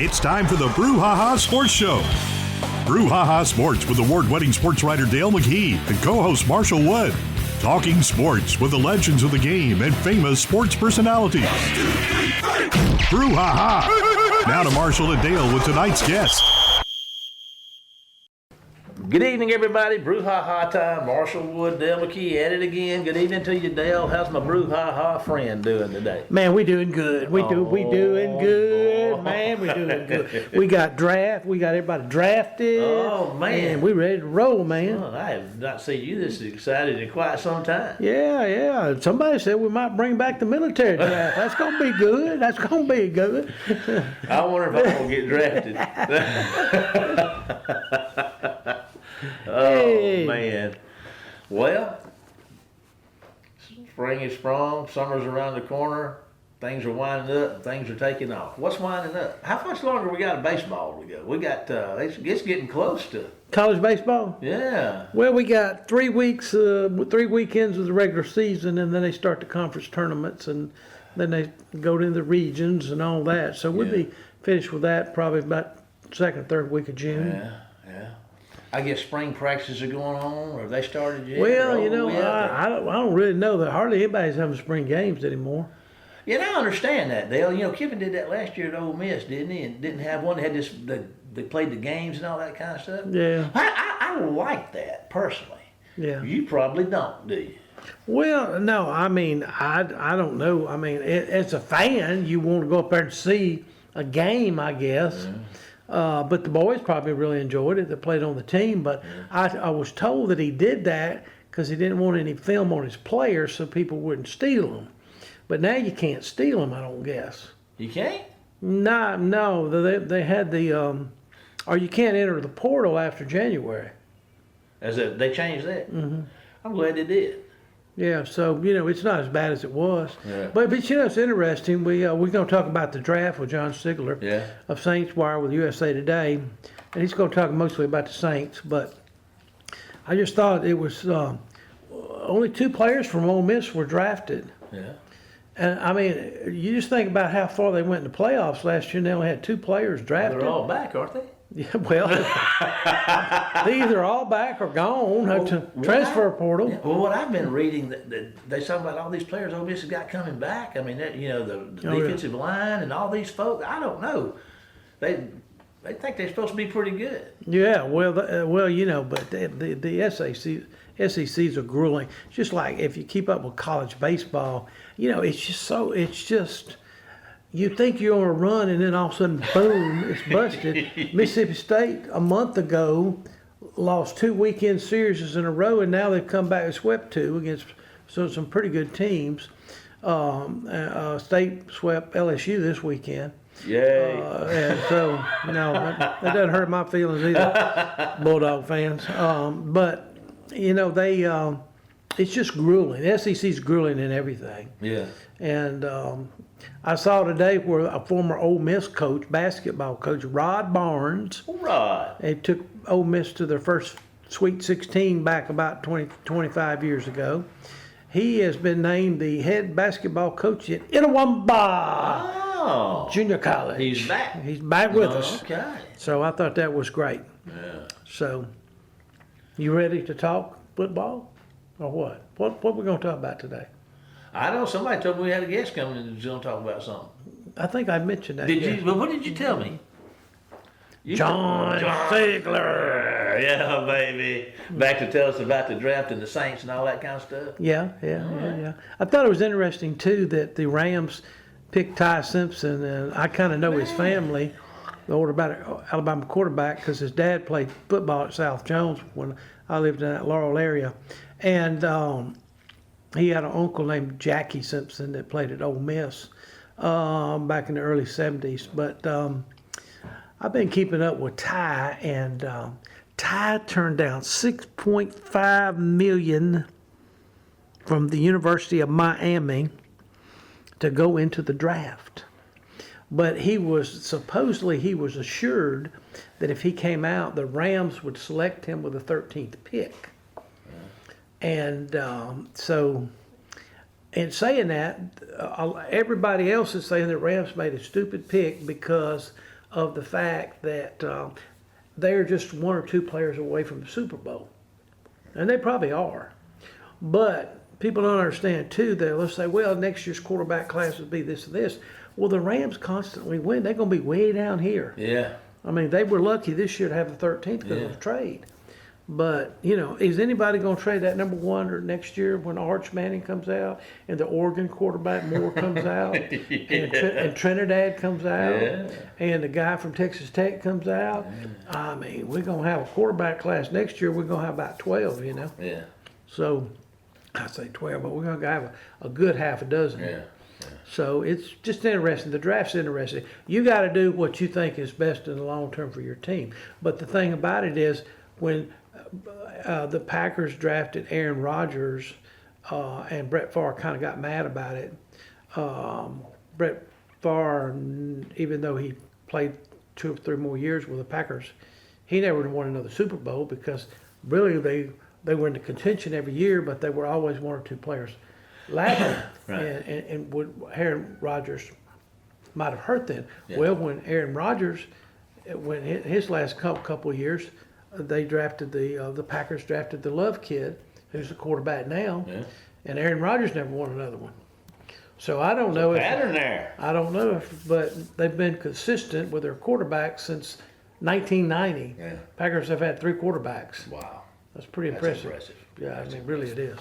It's time for the Brouhaha Sports Show. Brouhaha Sports with award-winning sports writer Dale McKee and co-host Marshall Wood. Talking sports with the legends of the game and famous sports personalities. Brouhaha! Now to Marshall and Dale with tonight's guest. Good evening, everybody. Brouhaha time. Marshall Wood, Dale McKee at it again. Good evening to you, Dale. How's my Brouhaha friend doing today? Man, we doing good. We doing good, man. We doing good. We got everybody drafted. Oh, man. And we ready to roll, man. Well, I have not seen you this excited in quite some time. Yeah. Somebody said we might bring back the military draft. That's gonna be good. I wonder if I'm gonna get drafted. Hey. Man. Well, spring is sprung, summer's around the corner, things are winding up, things are taking off. What's winding up? How much longer we got of baseball to go? We got, it's getting close to. College baseball? Yeah. Well, we got 3 weeks, 3 weekends of the regular season, and then they start the conference tournaments, and then they go to the regions and all that. So we'll be finished with that probably about second, third week of June. Yeah. I guess spring practices are going on, or have they started yet? Well, I don't really know that hardly anybody's having spring games anymore. Yeah, I understand that, Dale. Kiffin did that last year at Ole Miss, didn't he? And didn't have one that had they played the games and all that kind of stuff. Yeah. I like that personally. Yeah. You probably don't, do you? Well, no, I mean, I don't know. I mean, as a fan, you want to go up there and see a game, I guess. Yeah. But the boys probably really enjoyed it. They played on the team. But I was told that he did that because he didn't want any film on his players so people wouldn't steal them. But now you can't steal them, I don't guess. You can't? No. They had the, or you can't enter the portal after January. They changed that? Mm-hmm. I'm glad they did. Yeah, so, it's not as bad as it was. Yeah. But it's interesting. We're going to talk about the draft with John Sigler of Saints Wire with USA Today. And he's going to talk mostly about the Saints. But I just thought it was only 2 players from Ole Miss were drafted. Yeah. And, I mean, you just think about how far they went in the playoffs last year, and they only had 2 players drafted. They're all back, aren't they? Yeah, well, they either all back or gone to transfer portal. Yeah, well, what I've been reading, that they talking about all these players Ole Miss has got coming back. I mean, the defensive line and all these folks. I don't know. They think they're supposed to be pretty good. Yeah, but the SECs are grueling. It's just like if you keep up with college baseball, it's just. You think you're on a run, and then all of a sudden, boom, it's busted. Mississippi State, a month ago, lost 2 weekend series in a row, and now they've come back and swept 2 against some pretty good teams. State swept LSU this weekend. Yay. And so, that doesn't hurt my feelings either, Bulldog fans. But, it's just grueling. The SEC's grueling in everything. Yeah. And I saw today where a former Ole Miss coach, basketball coach, Rod Barnes. Rod. They took Ole Miss to their first Sweet 16 back about 25 years ago. He has been named the head basketball coach at Itawamba Junior College. He's back. He's back with us. Okay. So I thought that was great. Yeah. So, you ready to talk football? Or what? What we going to talk about today? I know somebody told me we had a guest coming and was going to talk about something. I think I mentioned that. Did you? Well, what did you tell me? John Sigler. Yeah, baby. Back to tell us about the draft and the Saints and all that kind of stuff. Yeah. I thought it was interesting, too, that the Rams picked Ty Simpson, and I kind of know his family, the old Alabama quarterback, because his dad played football at South Jones when I lived in that Laurel area. And he had an uncle named Jackie Simpson that played at Ole Miss back in the early 70s. But I've been keeping up with Ty, and Ty turned down $6.5 million from the University of Miami to go into the draft. But he was assured that if he came out, the Rams would select him with the 13th pick. And so, in saying that, everybody else is saying that Rams made a stupid pick because of the fact that they're just one or two players away from the Super Bowl. And they probably are. But people don't understand, too, that let's say, well, next year's quarterback class would be this and this. Well, the Rams constantly win. They're going to be way down here. Yeah. I mean, they were lucky this year to have the 13th because of the trade. But, you know, is anybody going to trade that number one or next year when Arch Manning comes out and the Oregon quarterback Moore comes out and Trinidad comes out and the guy from Texas Tech comes out? I mean, we're going to have a quarterback class next year. We're going to have about 12, you know. Yeah. So I say 12, but we're going to have a good half a dozen. Yeah. So it's just interesting. The draft's interesting. You got to do what you think is best in the long term for your team. But the thing about it is when the Packers drafted Aaron Rodgers and Brett Favre kind of got mad about it. Brett Favre, even though he played 2 or 3 more years with the Packers, he never won another Super Bowl because really they were in the contention every year, but they were always 1 or 2 players lacking. Right. And Aaron Rodgers might have hurt them. Yeah. Well, when Aaron Rodgers, when his last couple of years, they drafted the Packers drafted the Love kid, who's the quarterback now, and Aaron Rodgers never won another one. So I don't know Pattern there. I don't know if, but they've been consistent with their quarterbacks since 1990. Yeah. Packers have had 3 quarterbacks. Wow. That's pretty That's impressive. impressive. Yeah, I mean, really it is.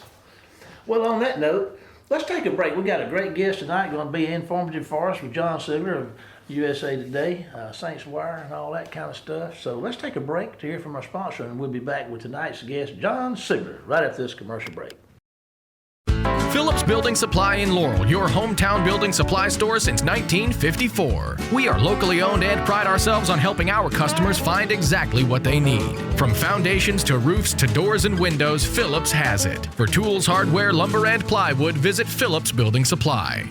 Well, on that note, let's take a break. We got a great guest tonight, going to be informative for us with John Sigler of USA Today, Saints Wire, and all that kind of stuff. So let's take a break to hear from our sponsor, and we'll be back with tonight's guest, John Sigler, right after this commercial break. Phillips Building Supply in Laurel, your hometown building supply store since 1954. We are locally owned and pride ourselves on helping our customers find exactly what they need. From foundations to roofs to doors and windows, Phillips has it. For tools, hardware, lumber, and plywood, visit Phillips Building Supply.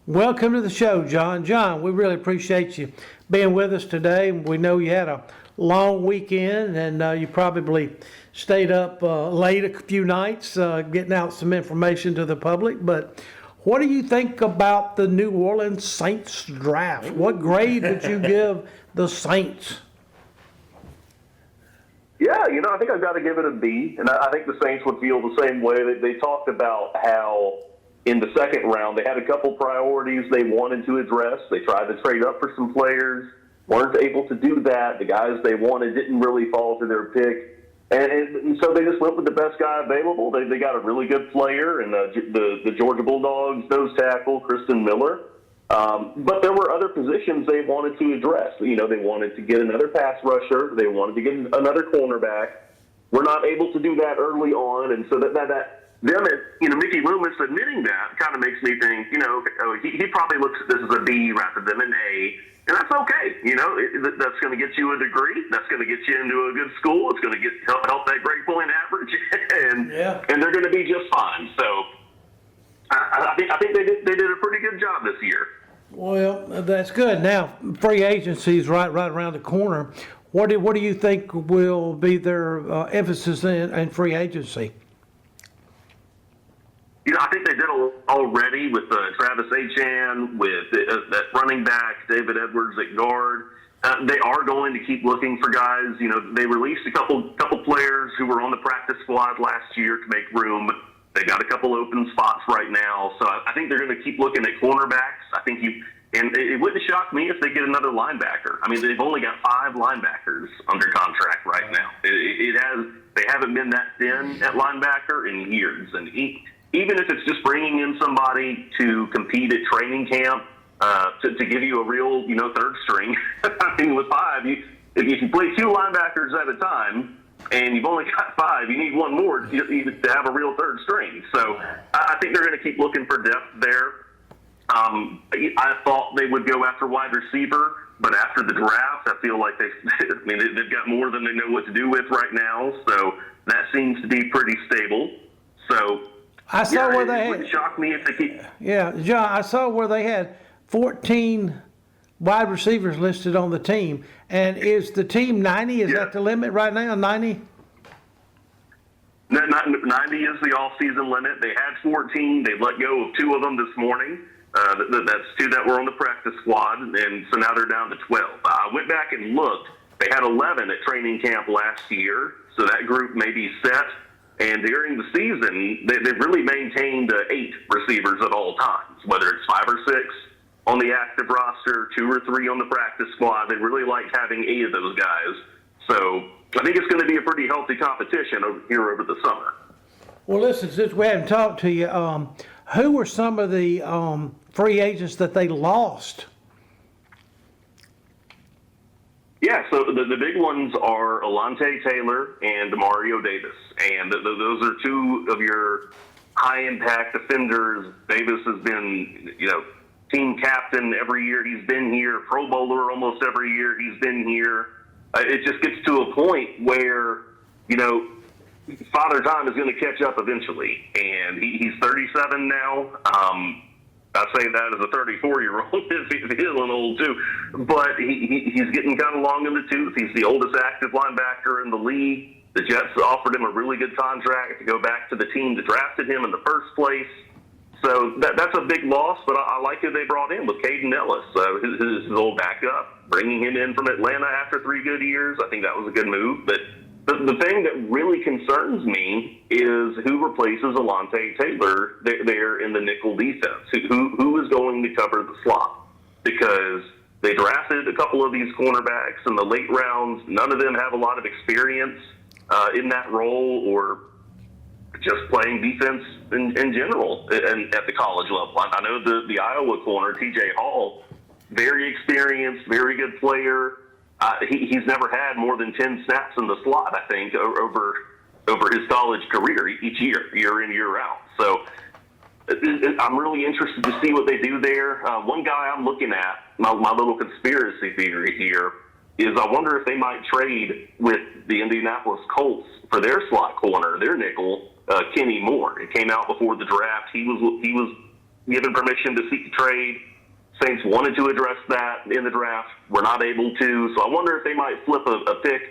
Welcome to the show, John. John, we really appreciate you being with us today. We know you had a long weekend and you probably stayed up late a few nights getting out some information to the public. But what do you think about the New Orleans Saints draft? What grade would you give the Saints? Yeah, you know, I think I've got to give it a B, and I think the Saints would feel the same way. They talked about how in the second round they had a couple priorities they wanted to address. They tried to trade up for some players, weren't able to do that. The guys they wanted didn't really fall to their pick. And so they just went with the best guy available. They got a really good player, and the Georgia Bulldogs nose tackle, Kristen Miller. But there were other positions they wanted to address. You know, they wanted to get another pass rusher. They wanted to get another cornerback. We're not able to do that early on, and so Mickey Loomis admitting that kind of makes me think, you know, he probably looks at this as a B rather than an A. And that's okay. You know, that's going to get you a degree. That's going to get you into a good school. It's going to help that grade point average, and they're going to be just fine. So I think they did a pretty good job this year. Well, that's good. Now, free agency is right around the corner. What do you think will be their emphasis in free agency? You know, I think they did already with Travis Etienne, with that running back, David Edwards at guard. They are going to keep looking for guys. You know, they released a couple players who were on the practice squad last year to make room. They got a couple open spots right now. So I think they're going to keep looking at cornerbacks. I think and it wouldn't shock me if they get another linebacker. I mean, they've only got 5 linebackers under contract right now. They haven't been that thin at linebacker in years. And even if it's just bringing in somebody to compete at training camp, to give you a real, you know, third string. I mean, with 5, if you play 2 linebackers at a time and you've only got 5, you need 1 more to have a real third string. So I think they're going to keep looking for depth there. I thought they would go after wide receiver, but after the draft, I feel like they've got more than they know what to do with right now. So that seems to be pretty stable. So I saw where they it wouldn't shock me if they keep. Yeah, John, I saw where they had 14 wide receivers listed on the team. And is the team 90? Is that the limit right now, 90? 90 is the off-season limit. They had 14. They let go of 2 of them this morning. That's 2 that were on the practice squad, and so now they're down to 12. I went back and looked. They had 11 at training camp last year, so that group may be set. And during the season, they've really maintained 8 receivers at all times, whether it's 5 or 6 on the active roster, 2 or 3 on the practice squad. They really like having 8 of those guys. So I think it's going to be a pretty healthy competition over the summer. Well, listen, since we haven't talked to you, who were some of the free agents that they lost? Yeah, so the big ones are Alontae Taylor and Mario Davis. And those are 2 of your high-impact defenders. Davis has been, team captain every year he's been here, Pro Bowler almost every year he's been here. It just gets to a point where, Father Time is going to catch up eventually. And he's 37 now. I say that as a 34-year-old. He's feeling old, too. But he's getting kind of long in the tooth. He's the oldest active linebacker in the league. The Jets offered him a really good contract to go back to the team that drafted him in the first place. So that's a big loss, but I like who they brought in with Caden Ellis, his old backup, bringing him in from Atlanta after 3 good years. I think that was a good move. But the thing that really concerns me is who replaces Alontae Taylor there in the nickel defense. Who is going to cover the slot? Because they drafted a couple of these cornerbacks in the late rounds. None of them have a lot of experience in that role or just playing defense in general and at the college level. I know the Iowa corner, TJ Hall, very experienced, very good player. He's never had more than 10 snaps in the slot, I think, over his college career each year in, year out. So I'm really interested to see what they do there. One guy I'm looking at, my little conspiracy theory here, is I wonder if they might trade with the Indianapolis Colts for their slot corner, their nickel, Kenny Moore. It came out before the draft. He was given permission to seek a trade. Saints wanted to address that in the draft. We're not able to. So I wonder if they might flip a pick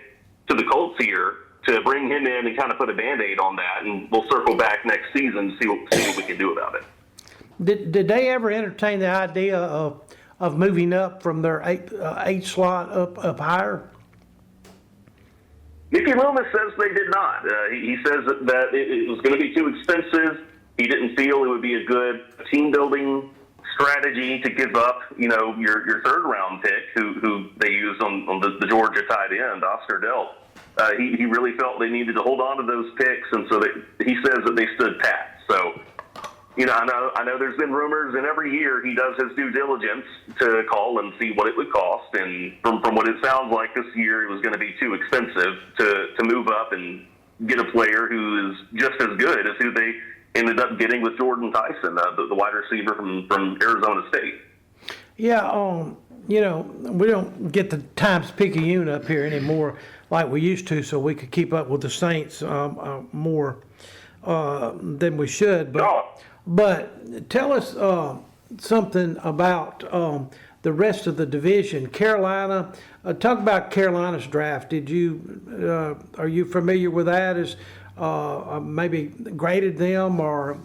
to the Colts here to bring him in and kind of put a Band-Aid on that, and we'll circle back next season to see what we can do about it. Did they ever entertain the idea of moving up from their 8 slot up higher? Mickey Loomis says they did not. He says that it was going to be too expensive. He didn't feel it would be a good team-building strategy to give up, your 3rd round pick, who they used on the Georgia tight end, Oscar Delp. He really felt they needed to hold on to those picks, and so he says that they stood pat. So, I know there's been rumors, and every year he does his due diligence to call and see what it would cost. And from what it sounds like this year, it was going to be too expensive to move up and get a player who is just as good as who they ended up getting with Jordan Tyson, the wide receiver from Arizona State. Yeah, we don't get the Times-Picayune up here anymore like we used to, so we could keep up with the Saints more than we should. But tell us something about the rest of the division. Carolina, talk about Carolina's draft. Are you familiar with that? Maybe graded them or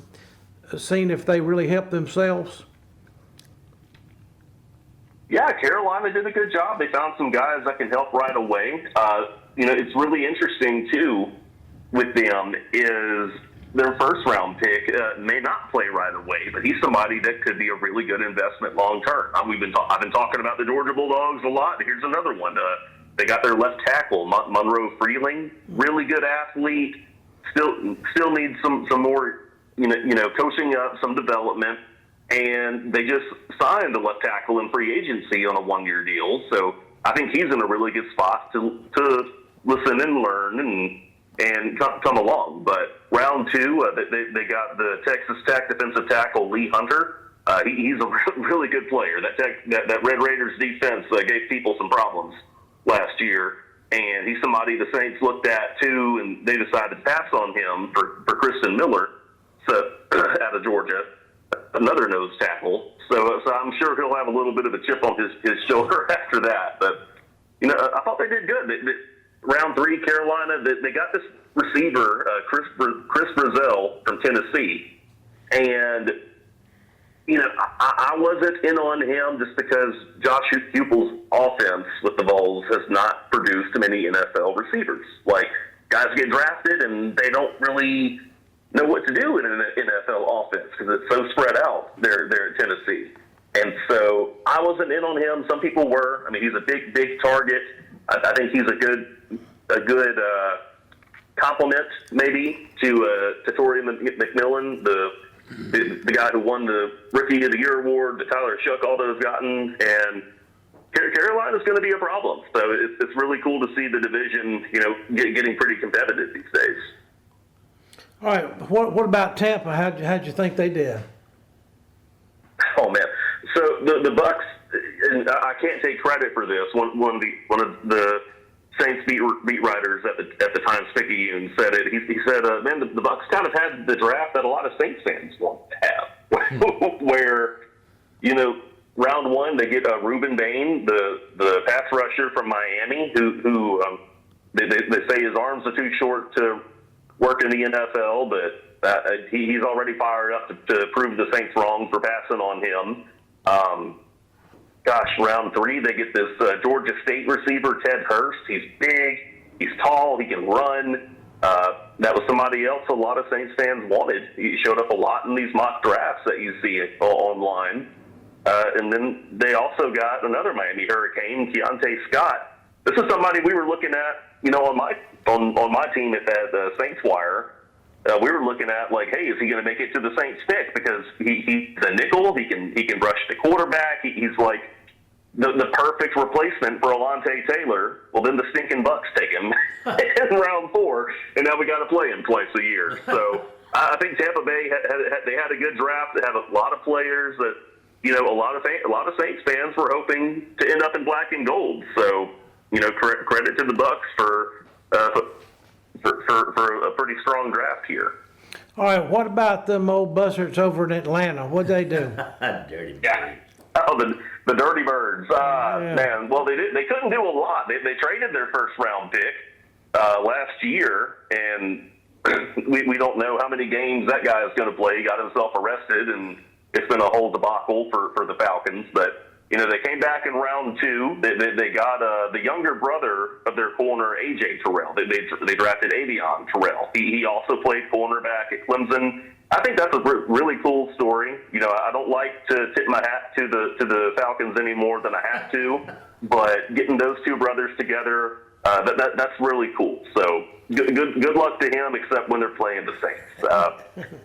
seen if they really helped themselves? Yeah, Carolina did a good job. They found some guys that can help right away. It's really interesting, too, with them is their 1st round pick may not play right away, but he's somebody that could be a really good investment long term. I've been talking about the Georgia Bulldogs a lot. Here's another one. They got their left tackle, Monroe Freeling, really good athlete. Still needs some more, coaching up, some development. And they just signed a left tackle in free agency on a 1-year deal. So I think he's in a really good spot to listen and learn and come along. But round 2, they got the Texas Tech defensive tackle Lee Hunter. He's a really good player. That Red Raiders defense gave people some problems last year. And he's somebody the Saints looked at, too, and they decided to pass on him for Kristen Miller out of Georgia, another nose tackle. So I'm sure he'll have a little bit of a chip on his shoulder after that. But, I thought they did good. Round 3, Carolina, they got this receiver, Chris Brazell from Tennessee. And, I wasn't in on him just because Josh Heupel's offense with the Vols has not produced many NFL receivers. Like, guys get drafted and they don't really know what to do in an NFL offense because it's so spread out there at Tennessee. And so I wasn't in on him. Some people were. I mean, he's a big target. I think he's a good compliment maybe to Torrey McMillan, the guy who won the Rookie of the Year award, the Tyler Shuck Aldo's gotten, and Carolina's going to be a problem. So it's really cool to see the division, getting pretty competitive these days. All right, what about Tampa? How'd you think they did? Oh man, so the Bucks, and I can't take credit for this. One of the Saints beat writers at the Times Picayune said it. He said, "Man, the Bucks kind of had the draft that a lot of Saints fans want to have, where round one they get Reuben Bain, the pass rusher from Miami, who they say his arms are too short to work in the NFL, but he's already fired up to prove the Saints wrong for passing on him." Round three, they get this Georgia State receiver, Ted Hurst. He's big, he's tall, he can run. That was somebody else a lot of Saints fans wanted. He showed up a lot in these mock drafts that you see online. And then they also got another Miami Hurricane, Keontae Scott. This is somebody we were looking at, on my team at the Saints Wire. We were looking at like, hey, is he going to make it to the Saints pick? Because he's a nickel. He can rush the quarterback. He's like the perfect replacement for Alontae Taylor. Well, then the stinking Bucks take him in round 4, and now we got to play him twice a year. So I think Tampa Bay they had a good draft. They had a lot of players that a lot of Saints fans were hoping to end up in black and gold. So credit to the Bucks for a pretty strong draft here. All right, what about them old buzzards over in Atlanta? What'd they do? Dirty bird. Yeah. Oh, the Dirty Birds. Yeah. Man, well, they couldn't do a lot. They traded their first round pick last year, and we don't know how many games that guy is going to play. He got himself arrested, and it's been a whole debacle for the Falcons. But they came back in round 2. They got the younger brother of their corner, A.J. Terrell. They drafted Avion Terrell. He also played cornerback at Clemson. I think that's a really cool story. I don't like to tip my hat to the Falcons any more than I have to, but getting those two brothers together, that's really cool. So good luck to him, except when they're playing the Saints.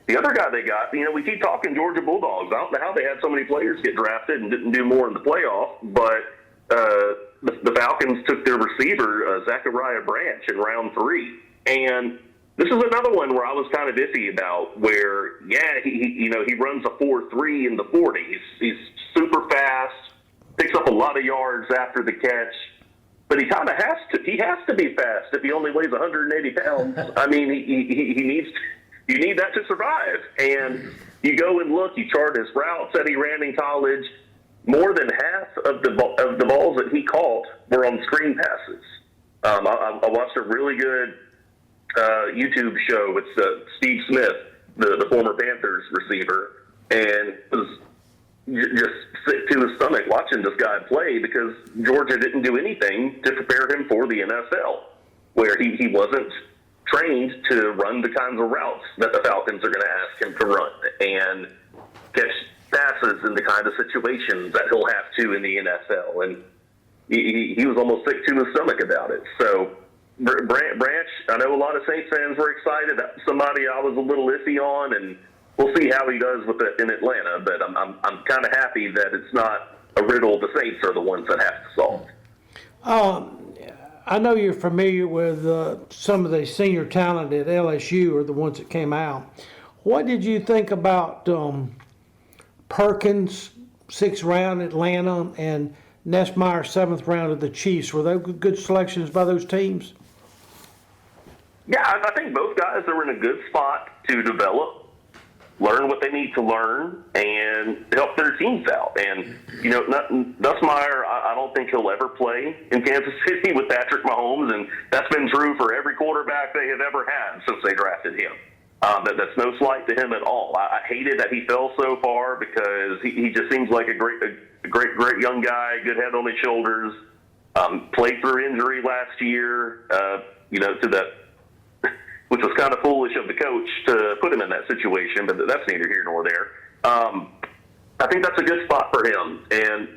The other guy they got, we keep talking Georgia Bulldogs. I don't know how they had so many players get drafted and didn't do more in the playoff, but the Falcons took their receiver, Zachariah Branch, in round 3. And this is another one where I was kind of iffy about, where, he runs a 4.3 in the 40. He's super fast, picks up a lot of yards after the catch, but he kind of has to. He has to be fast if he only weighs 180 pounds. I mean, you need that to survive. And you go and look, you chart his routes that he ran in college. More than half of the balls that he caught were on screen passes. I watched a really good YouTube show with Steve Smith, the former Panthers receiver, and was just sick to his stomach watching this guy play because Georgia didn't do anything to prepare him for the NFL, where he wasn't trained to run the kinds of routes that the Falcons are going to ask him to run and catch passes in the kind of situations that he'll have to in the NFL. And he was almost sick to his stomach about it. So Branch, I know a lot of Saints fans were excited. That's somebody I was a little iffy on, and we'll see how he does with it in Atlanta. But I'm kind of happy that it's not a riddle the Saints are the ones that have to solve. I know you're familiar with some of the senior talent at LSU, or the ones that came out. What did you think about Perkins, 6th round Atlanta, and Nessmeyer, 7th round of the Chiefs? Were they good selections by those teams? Yeah, I think both guys are in a good spot to develop, learn what they need to learn, and help their teams out. And, Nussmeier, I don't think he'll ever play in Kansas City with Patrick Mahomes, and that's been true for every quarterback they have ever had since they drafted him. That's no slight to him at all. I hated that he fell so far because he just seems like a great young guy, good head on his shoulders. Played through injury last year, to that, which was kind of foolish of the coach to put him in that situation, but that's neither here nor there. I think that's a good spot for him, and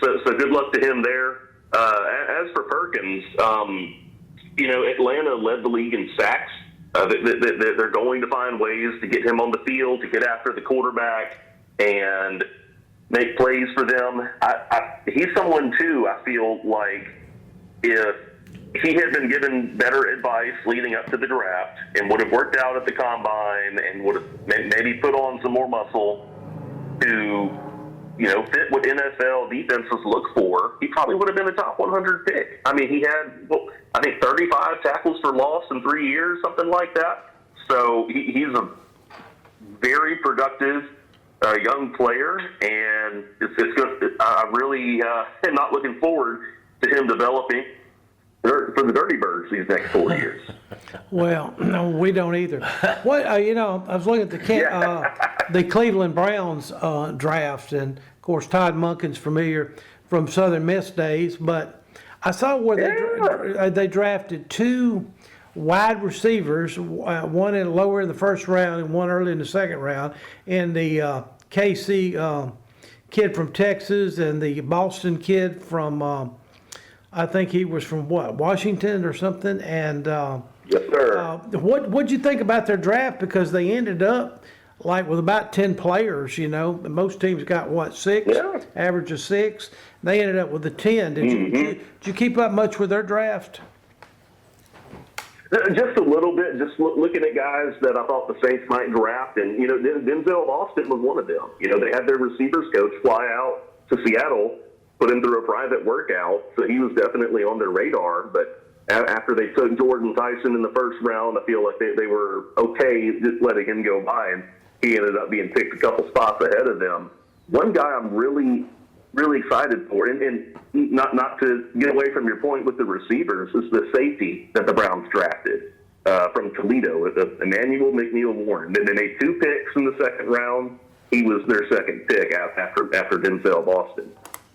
so good luck to him there. As for Perkins, Atlanta led the league in sacks. They're going to find ways to get him on the field, to get after the quarterback and make plays for them. He's someone, too, I feel like if he had been given better advice leading up to the draft and would have worked out at the combine and would have maybe put on some more muscle to, fit what NFL defenses look for, he probably would have been a top 100 pick. I mean, he had, 35 tackles for loss in 3 years, something like that. So he's a very productive young player, and it's good. I really am not looking forward to him developing for the Dirty Birds these next 4 years. Well, no, we don't either. What I was looking at the Cleveland Browns draft, and of course Todd Monken's familiar from Southern Miss days, but I saw where they drafted two wide receivers, one lower in the first round and one early in the second round, and the KC kid from Texas and the Boston kid from I think he was from Washington or something. And yes, sir. What'd you think about their draft? Because they ended up with about 10 players. Most teams got 6, average of 6. They ended up with 10. Did you keep up much with their draft? Just a little bit, just looking at guys that I thought the Saints might draft, and Denzel Austin was one of them. They had their receivers coach fly out to Seattle, put him through a private workout, so he was definitely on their radar. But after they took Jordan Tyson in the first round, I feel like they were okay just letting him go by, and he ended up being picked a couple spots ahead of them. One guy I'm really excited for, and not to get away from your point with the receivers, is the safety that the Browns drafted from Toledo, Emmanuel McNeil-Warren. They made 2 picks in the second round. He was their second pick after Denzel Austin.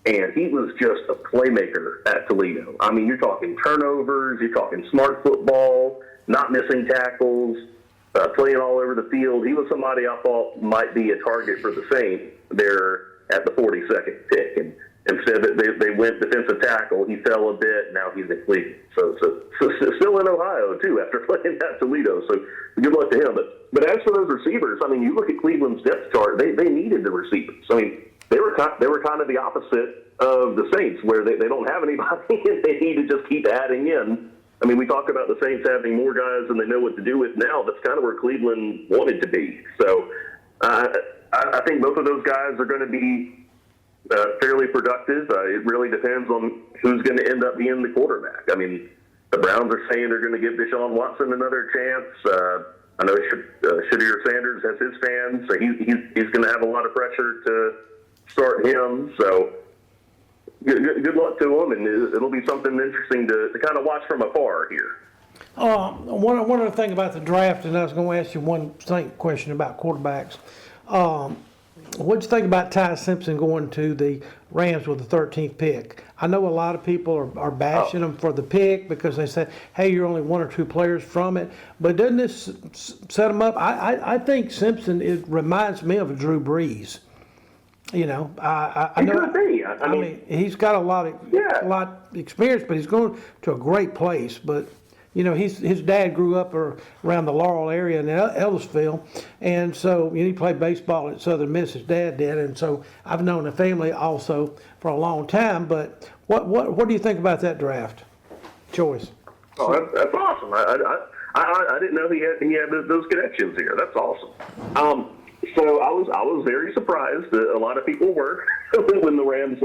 And he was just a playmaker at Toledo. I mean, you're talking turnovers, you're talking smart football, not missing tackles, playing all over the field. He was somebody I thought might be a target for the Saints there at the 42nd pick. And instead they went defensive tackle, he fell a bit, now he's in Cleveland. So still in Ohio, too, after playing at Toledo. So good luck to him. But as for those receivers, I mean, you look at Cleveland's depth chart, they needed the receivers. I mean, they were kind of the opposite of the Saints, where they don't have anybody and they need to just keep adding in. I mean, we talk about the Saints having more guys than they know what to do with now. That's kind of where Cleveland wanted to be. So I think both of those guys are going to be fairly productive. It really depends on who's going to end up being the quarterback. I mean, the Browns are saying they're going to give Deshaun Watson another chance. I know Shadir Sanders has his fans, so he's going to have a lot of pressure to start him. So good luck to him, and it'll be something interesting to kind of watch from afar here. One other thing about the draft, and I was going to ask you one question about quarterbacks. What'd you think about Ty Simpson going to the Rams with the 13th pick? I know a lot of people are bashing him for the pick because they said, hey, you're only 1 or 2 players from it. But doesn't this set him up? I think Simpson, it reminds me of a Drew Brees. I know. I mean, he's got a lot of experience, but he's going to a great place. But his dad grew up around the Laurel area in Ellisville, and so he played baseball at Southern Miss. His dad did, and so I've known the family also for a long time. But what do you think about that draft choice? Oh, that's awesome. I didn't know he had those connections here. That's awesome. So I was very surprised. A lot of people were when the Rams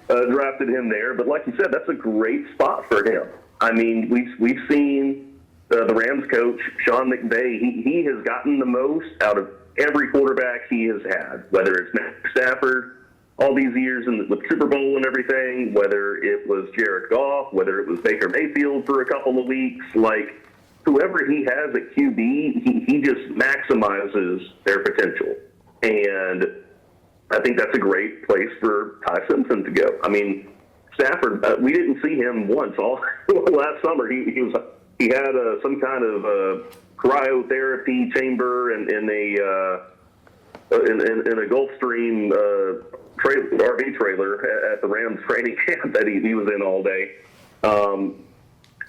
drafted him there. But like you said, that's a great spot for him. I mean, we've seen the Rams coach, Sean McVay. He has gotten the most out of every quarterback he has had, whether it's Matt Stafford all these years in the Super Bowl and everything, whether it was Jared Goff, whether it was Baker Mayfield for a couple of weeks. Like, whoever he has at QB, he just maximizes their potential. And I think that's a great place for Ty Simpson to go. I mean, Stafford, we didn't see him once all last summer. He had some kind of cryotherapy chamber in a Gulfstream RV trailer at the Rams training camp that he was in all day.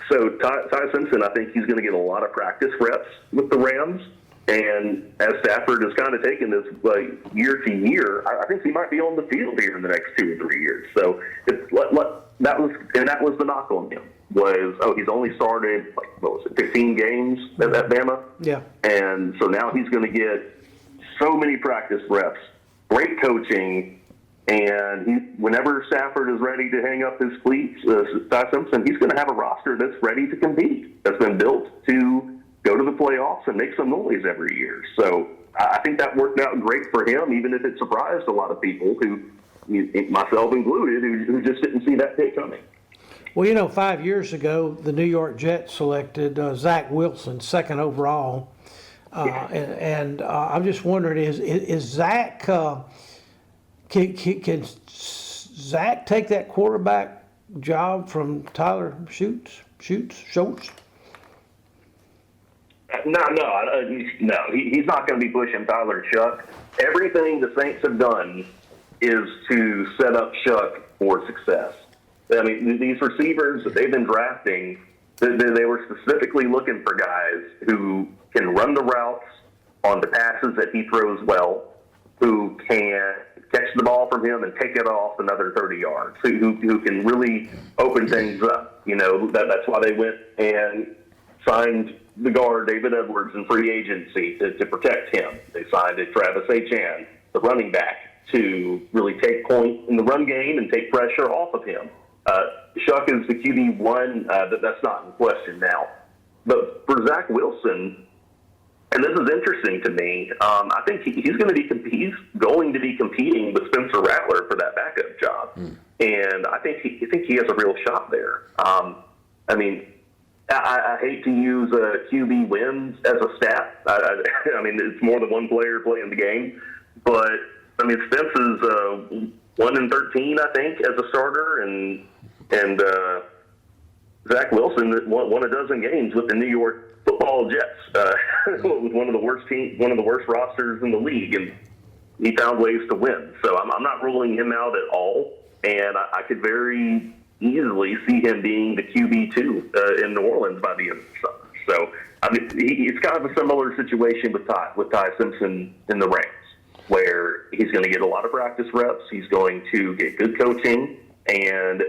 So Ty Simpson, I think he's going to get a lot of practice reps with the Rams. And as Stafford has kind of taken this year to year, I think he might be on the field here in the next 2 or 3 years. So that was the knock on him he's only started 15 games at Bama. Yeah. And so now he's going to get so many practice reps, great coaching, and whenever Stafford is ready to hang up his cleats, Ty Simpson, he's going to have a roster that's ready to compete, that's been built to go to the playoffs and make some noise every year. So I think that worked out great for him, even if it surprised a lot of people, myself included, who just didn't see that pick coming. Well, 5 years ago, the New York Jets selected Zach Wilson, 2nd overall. And I'm just wondering, is Zach, can Zach take that quarterback job from Tyler Schultz? No, he's not going to be pushing Tyler Shuck. Everything the Saints have done is to set up Shuck for success. I mean, these receivers that they've been drafting, they were specifically looking for guys who can run the routes on the passes that he throws well, who can catch the ball from him and take it off another 30 yards, who can really open things up. That's why they went and signed the guard, David Edwards, in free agency to protect him. They signed Travis Etienne, the running back, to really take point in the run game and take pressure off of him. Shuck is the QB1. That's not in question now. But for Zach Wilson, and this is interesting to me, I think he's going to be competing with Spencer Rattler for that backup job. And I think he has a real shot there. I hate to use QB wins as a stat. I mean, it's more than one player playing the game. But, Spence is 1-13, I think, as a starter, and Zach Wilson won a dozen games with the New York Football Jets, with one of the worst rosters in the league, and he found ways to win. So I'm not ruling him out at all, and I could very easily see him being the QB2 in New Orleans by the end of the summer. So it's kind of a similar situation with Ty Simpson in the Rams, where he's going to get a lot of practice reps, he's going to get good coaching, and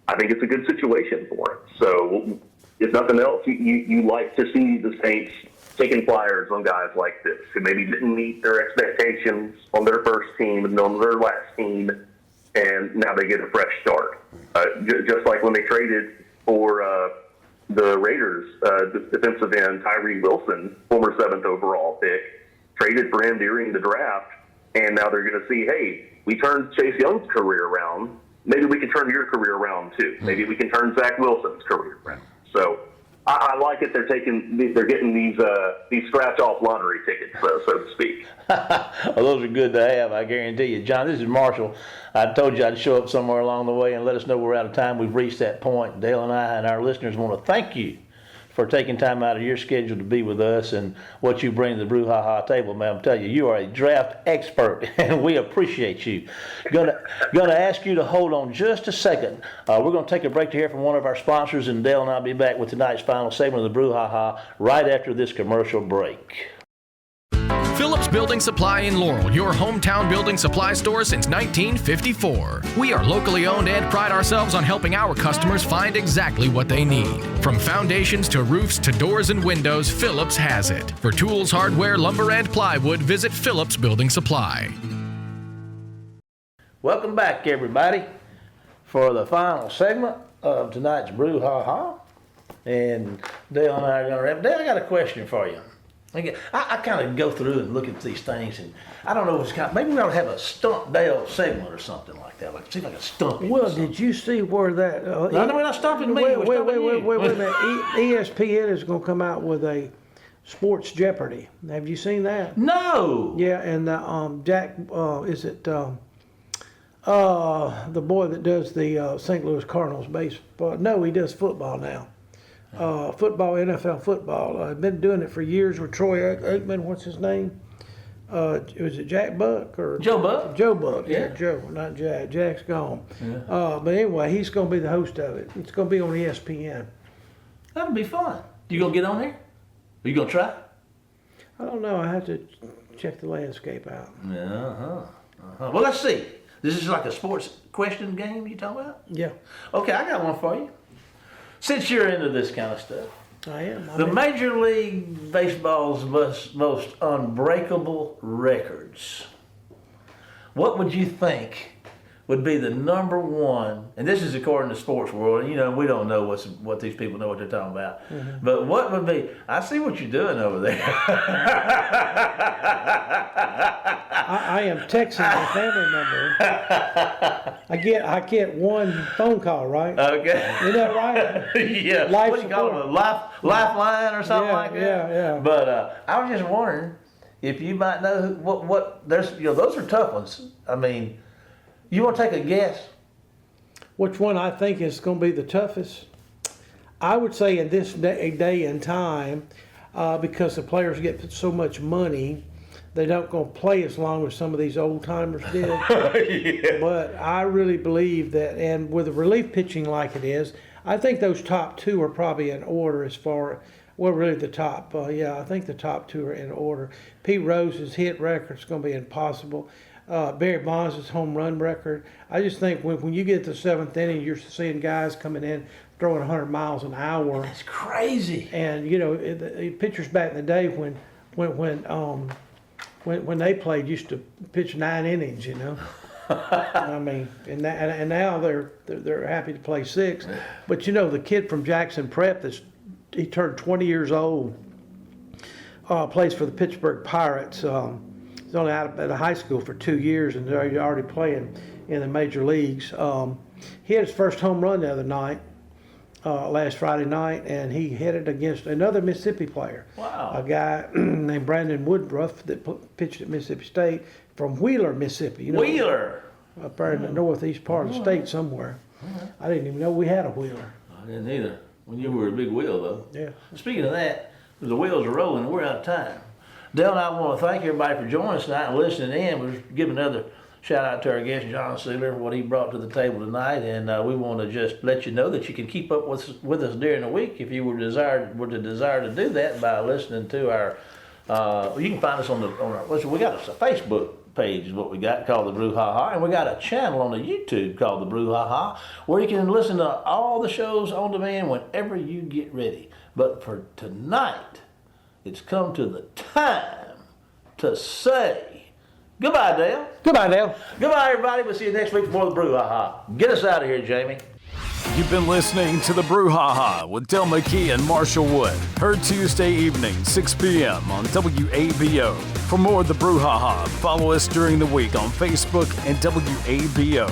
I think it's a good situation for him. So if nothing else, you like to see the Saints taking flyers on guys like this who maybe didn't meet their expectations on their first team and on their last team, and now they get a fresh start. Just like when they traded for the Raiders, the defensive end Tyree Wilson, former 7th overall pick, traded for him during the draft, and now they're going to see, hey, we turned Chase Young's career around. Maybe we can turn your career around too. Maybe we can turn Zach Wilson's career around. So I like it. They're getting these scratch-off lottery tickets, so to speak. Well, those are good to have, I guarantee you. John, this is Marshall. I told you I'd show up somewhere along the way and let us know we're out of time. We've reached that point. Dale and I and our listeners want to thank you for taking time out of your schedule to be with us and what you bring to the Brouhaha table, man. I'm telling you, you are a draft expert, and we appreciate you. Gonna ask you to hold on just a second. We're going to take a break to hear from one of our sponsors, and Dale and I'll be back with tonight's final segment of the Brouhaha right after this commercial break. Phillips Building Supply in Laurel, your hometown building supply store since 1954. We are locally owned and pride ourselves on helping our customers find exactly what they need. From foundations to roofs to doors and windows, Phillips has it. For tools, hardware, lumber, and plywood, visit Phillips Building Supply. Welcome back, everybody, for the final segment of tonight's Brouhaha. And Dale and I are going to wrap. Dale, I got a question for you. I kind of go through and look at these things, and I don't know if it's maybe we ought to have a Stump Dale segment or something like that. Like see if I can stump him. Well, did you see where that? No, we're not stumping me. Wait a minute. minute. ESPN is going to come out with a Sports Jeopardy. Have you seen that? No. Yeah, and Jack, is it the boy that does the St. Louis Cardinals baseball? No, he does football now. Football, NFL football. I've been doing it for years with Troy Aikman. What's his name? Was it Jack Buck or Joe Buck? Joe Buck. Yeah. Joe, not Jack. Jack's gone. Yeah. But anyway, he's going to be the host of it. It's going to be on ESPN. That'll be fun. You gonna get on there? Are you gonna try? I don't know. I have to check the landscape out. Well, let's see. This is like a sports question game you talking about? Yeah, Okay, I got one for you. Since you're into this kind of stuff, I am. the Major League Baseball's most unbreakable records. What would you think would be the number one? And this is according to Sports World. And, you know, we don't know what these people know what they're talking about. Mm-hmm. But what would be? I see what you're doing over there. I am texting my family number. I get one phone call, right? Okay. Isn't that right? Yeah. Life What do you call support. it? A lifeline or something like that? Yeah. But I was just wondering if you might know what there's. You know, those are tough ones. I mean, you want to take a guess? Which one I think is going to be the toughest? I would say in this day and time, because the players get so much money, they don't go play as long as some of these old timers did. Yeah. But I really believe that, and with the relief pitching like it is, I think those top two are probably in order as far. Well, really the top. I think the top two are in order. Pete Rose's hit record is going to be impossible. Barry Bonds' home run record. I just think when you get to the seventh inning, you're seeing guys coming in throwing 100 miles an hour. That's crazy. And you know, the pitchers back in the day when they played used to pitch 9 innings. You know, I mean, and now they're happy to play 6. But you know, the kid from Jackson Prep he turned 20 years old. Plays for the Pittsburgh Pirates. He's only out of high school for 2 years, and they're already playing in the major leagues. He had his first home run the other night, last Friday night, and he hit it against another Mississippi player. Wow. A guy named Brandon Woodruff that pitched at Mississippi State from Wheeler, Mississippi. You know, Wheeler. Up there in the northeast part of the state somewhere. I didn't even know we had a Wheeler. I didn't either. When you were a big wheel, though. Yeah. Speaking of that, the wheels are rolling, and we're out of time. Dale and I want to thank everybody for joining us tonight and listening in. We'll give another shout out to our guest, John Sigler, for what he brought to the table tonight. And we want to just let you know that you can keep up with us during the week if you were to desire to do that by listening to our. You can find us on our. We got a Facebook page is what we got called the Brouhaha, and we got a channel on the YouTube called the Brouhaha, where you can listen to all the shows on demand whenever you get ready. But for tonight, it's come to the time to say goodbye, Dale. Goodbye, Dale. Goodbye, everybody. We'll see you next week for the Brouhaha. Get us out of here, Jamie. You've been listening to the Brouhaha with Del McKee and Marshall Wood. Heard Tuesday evening, 6 p.m. on WABO. For more of the Brouhaha, follow us during the week on Facebook and WABO.